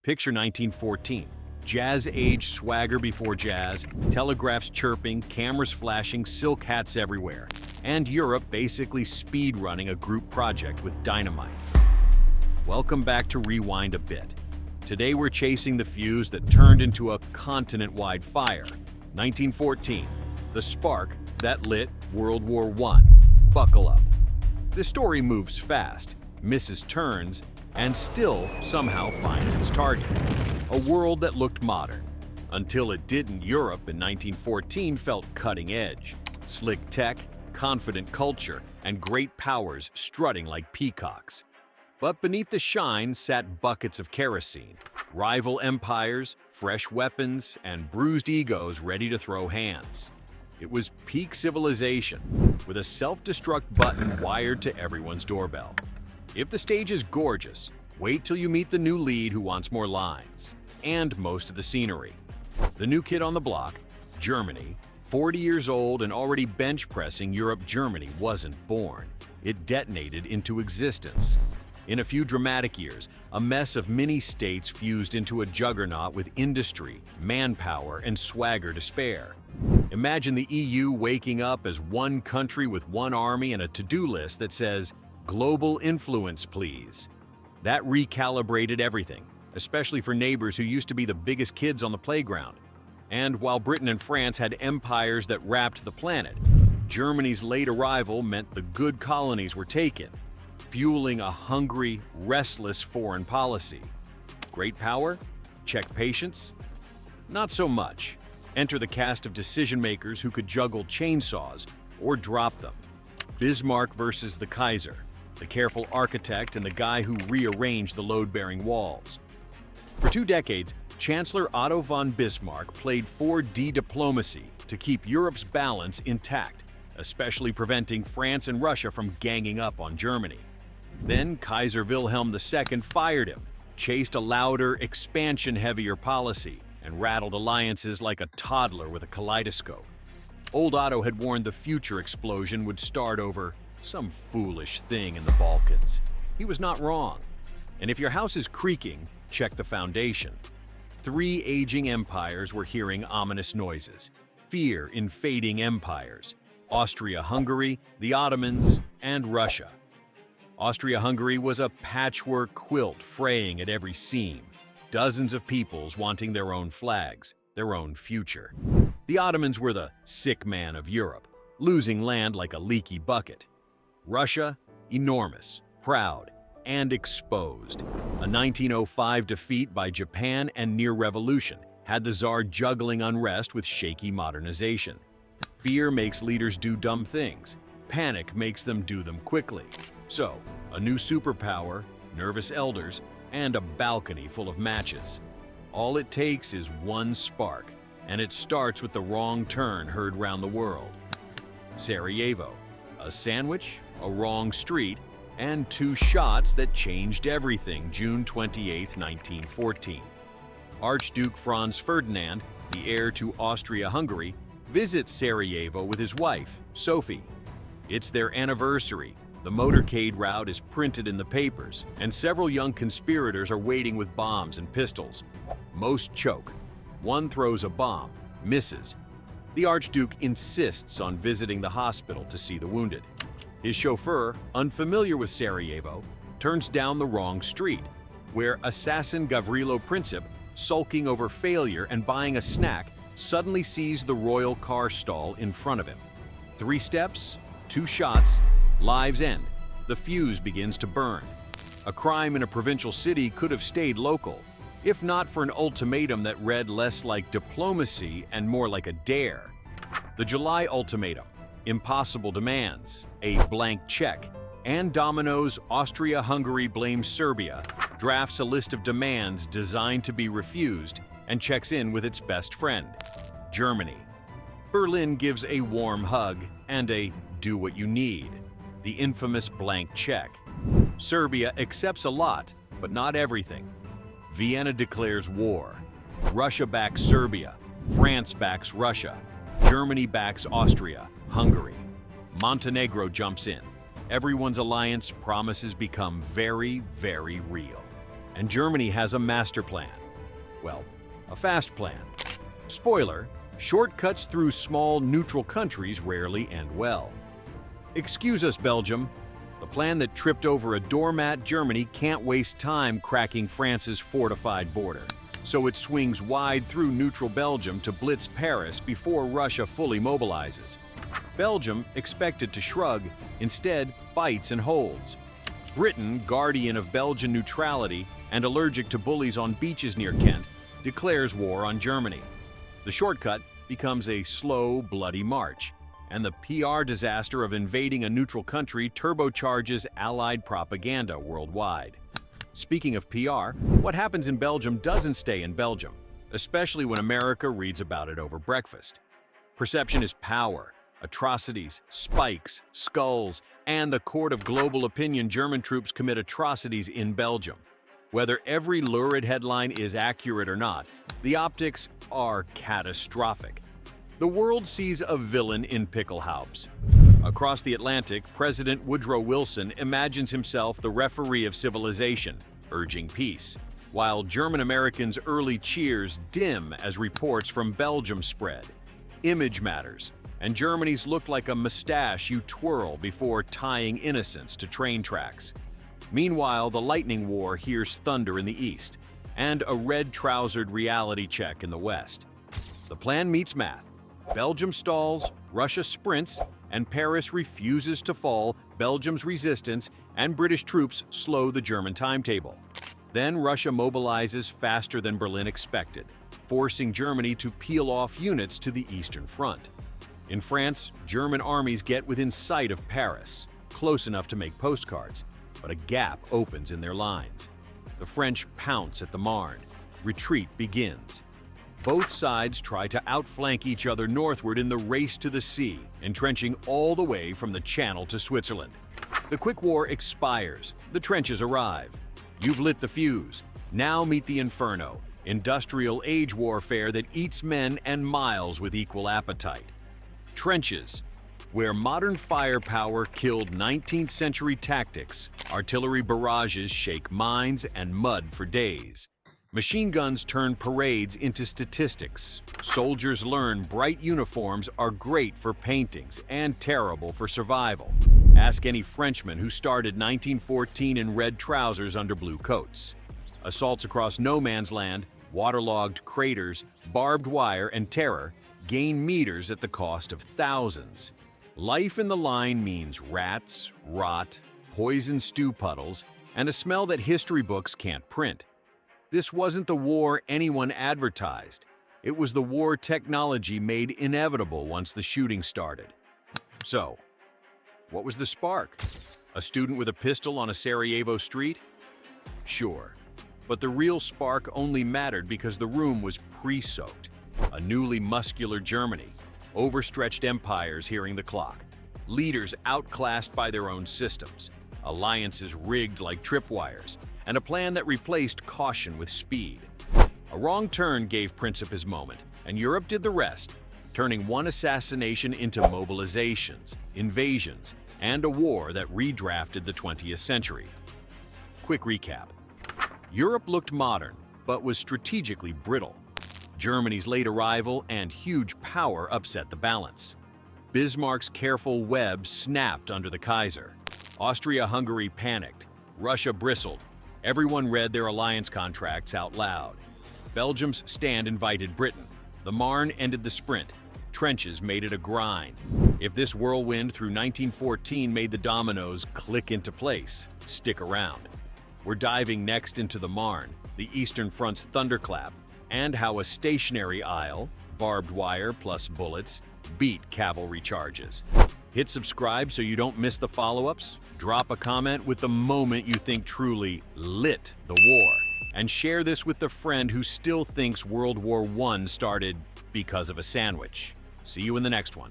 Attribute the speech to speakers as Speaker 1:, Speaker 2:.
Speaker 1: Picture 1914. Jazz-age swagger before jazz, telegraphs chirping, cameras flashing, silk hats everywhere. And Europe basically speed-running a group project with dynamite. Welcome back to Rewind a Bit. Today we're chasing the fuse that turned into a continent-wide fire. 1914. The spark that lit World War I. Buckle up. The story moves fast, misses turns, and still somehow finds its target. A world that looked modern. Until it didn't, Europe in 1914 felt cutting edge. Slick tech, confident culture, and great powers strutting like peacocks. But beneath the shine sat buckets of kerosene, rival empires, fresh weapons, and bruised egos ready to throw hands. It was peak civilization, with a self-destruct button wired to everyone's doorbell. If the stage is gorgeous, wait till you meet the new lead who wants more lines, and most of the scenery. The new kid on the block, Germany, 40 years old and already bench-pressing Europe-Germany wasn't born. It detonated into existence. In a few dramatic years, a mess of mini-states fused into a juggernaut with industry, manpower, and swagger to spare. Imagine the EU waking up as one country with one army and a to-do list that says, "Global influence, please." That recalibrated everything, especially for neighbors who used to be the biggest kids on the playground. And while Britain and France had empires that wrapped the planet, Germany's late arrival meant the good colonies were taken, fueling a hungry, restless foreign policy. Great power? Check patience? Not so much. Enter the cast of decision-makers who could juggle chainsaws or drop them. Bismarck versus the Kaiser, the careful architect and the guy who rearranged the load-bearing walls. For 2 decades, Chancellor Otto von Bismarck played 4D diplomacy to keep Europe's balance intact, especially preventing France and Russia from ganging up on Germany. Then Kaiser Wilhelm II fired him, chased a louder, expansion-heavier policy, and rattled alliances like a toddler with a kaleidoscope. Old Otto had warned the future explosion would start over some foolish thing in the Balkans. He was not wrong. And if your house is creaking, check the foundation. 3 aging empires were hearing ominous noises. Fear in fading empires. Austria-Hungary, the Ottomans, and Russia. Austria-Hungary was a patchwork quilt fraying at every seam. Dozens of peoples wanting their own flags, their own future. The Ottomans were the sick man of Europe, losing land like a leaky bucket. Russia, enormous, proud, and exposed. A 1905 defeat by Japan and near revolution had the Tsar juggling unrest with shaky modernization. Fear makes leaders do dumb things. Panic makes them do them quickly. So, a new superpower, nervous elders, and a balcony full of matches. All it takes is one spark, and it starts with the wrong turn heard round the world. Sarajevo, a sandwich, a wrong street, and 2 shots that changed everything. June 28, 1914. Archduke Franz Ferdinand, the heir to Austria-Hungary, visits Sarajevo with his wife, Sophie. It's their anniversary. The motorcade route is printed in the papers, and several young conspirators are waiting with bombs and pistols. Most choke. One throws a bomb, misses. The Archduke insists on visiting the hospital to see the wounded. His chauffeur, unfamiliar with Sarajevo, turns down the wrong street, where assassin Gavrilo Princip, sulking over failure and buying a snack, suddenly sees the royal car stall in front of him. 3 steps, 2 shots, lives end. The fuse begins to burn. A crime in a provincial city could have stayed local, if not for an ultimatum that read less like diplomacy and more like a dare. The July ultimatum, impossible demands, a blank check, and Domino's Austria-Hungary blames Serbia, drafts a list of demands designed to be refused, and checks in with its best friend, Germany. Berlin gives a warm hug and a "do what you need," the infamous blank check. Serbia accepts a lot, but not everything. Vienna declares war. Russia backs Serbia. France backs Russia. Germany backs Austria, Hungary. Montenegro jumps in. Everyone's alliance promises become very, very real. and Germany has a master plan. Well, a fast plan. Spoiler, shortcuts through small neutral countries rarely end well. Excuse us, Belgium. The plan that tripped over a doormat Germany can't waste time cracking France's fortified border, so it swings wide through neutral Belgium to blitz Paris before Russia fully mobilizes. Belgium, expected to shrug, instead bites and holds. Britain, guardian of Belgian neutrality and allergic to bullies on beaches near Kent, declares war on Germany. The shortcut becomes a slow, bloody march, and the PR disaster of invading a neutral country turbocharges Allied propaganda worldwide. Speaking of PR, what happens in Belgium doesn't stay in Belgium, especially when America reads about it over breakfast. Perception is power. Atrocities, spikes, skulls, and the court of global opinion German troops commit atrocities in Belgium. Whether every lurid headline is accurate or not, the optics are catastrophic. The world sees a villain in Pickelhaubs. Across the Atlantic, President Woodrow Wilson imagines himself the referee of civilization, urging peace, while German Americans' early cheers dim as reports from Belgium spread. Image matters, and Germany's look like a mustache you twirl before tying innocents to train tracks. Meanwhile, the lightning war hears thunder in the east, and a red-trousered reality check in the west. The plan meets math. Belgium stalls, Russia sprints, and Paris refuses to fall, Belgium's resistance, and British troops slow the German timetable. Then Russia mobilizes faster than Berlin expected, forcing Germany to peel off units to the Eastern Front. In France, German armies get within sight of Paris, close enough to make postcards, but a gap opens in their lines. The French pounce at the Marne. Retreat begins. Both sides try to outflank each other northward in the race to the sea, entrenching all the way from the Channel to Switzerland. The quick war expires. The trenches arrive. You've lit the fuse. Now meet the inferno, industrial age warfare that eats men and miles with equal appetite. Trenches, where modern firepower killed 19th century tactics, artillery barrages shake mines and mud for days. Machine guns turn parades into statistics. Soldiers learn bright uniforms are great for paintings and terrible for survival. Ask any Frenchman who started 1914 in red trousers under blue coats. Assaults across no man's land, waterlogged craters, barbed wire, and terror gain meters at the cost of thousands. Life in the line means rats, rot, poison stew puddles, and a smell that history books can't print. This wasn't the war anyone advertised. It was the war technology made inevitable once the shooting started. So, what was the spark? A student with a pistol on a Sarajevo street? Sure. But the real spark only mattered because the room was pre-soaked. A newly muscular Germany, overstretched empires hearing the clock, leaders outclassed by their own systems, alliances rigged like tripwires, and a plan that replaced caution with speed. A wrong turn gave Princip his moment, and Europe did the rest, turning one assassination into mobilizations, invasions, and a war that redrafted the 20th century. Quick recap. Europe looked modern, but was strategically brittle. Germany's late arrival and huge power upset the balance. Bismarck's careful web snapped under the Kaiser. Austria-Hungary panicked. Russia bristled. Everyone read their alliance contracts out loud. Belgium's stand invited Britain. The Marne ended the sprint. Trenches made it a grind. If this whirlwind through 1914 made the dominoes click into place, stick around. We're diving next into the Marne, the Eastern Front's thunderclap, and how a stationary aisle, barbed wire plus bullets, beat cavalry charges. Hit subscribe so you don't miss the follow-ups, drop a comment with the moment you think truly lit the war, and share this with the friend who still thinks World War I started because of a sandwich. See you in the next one.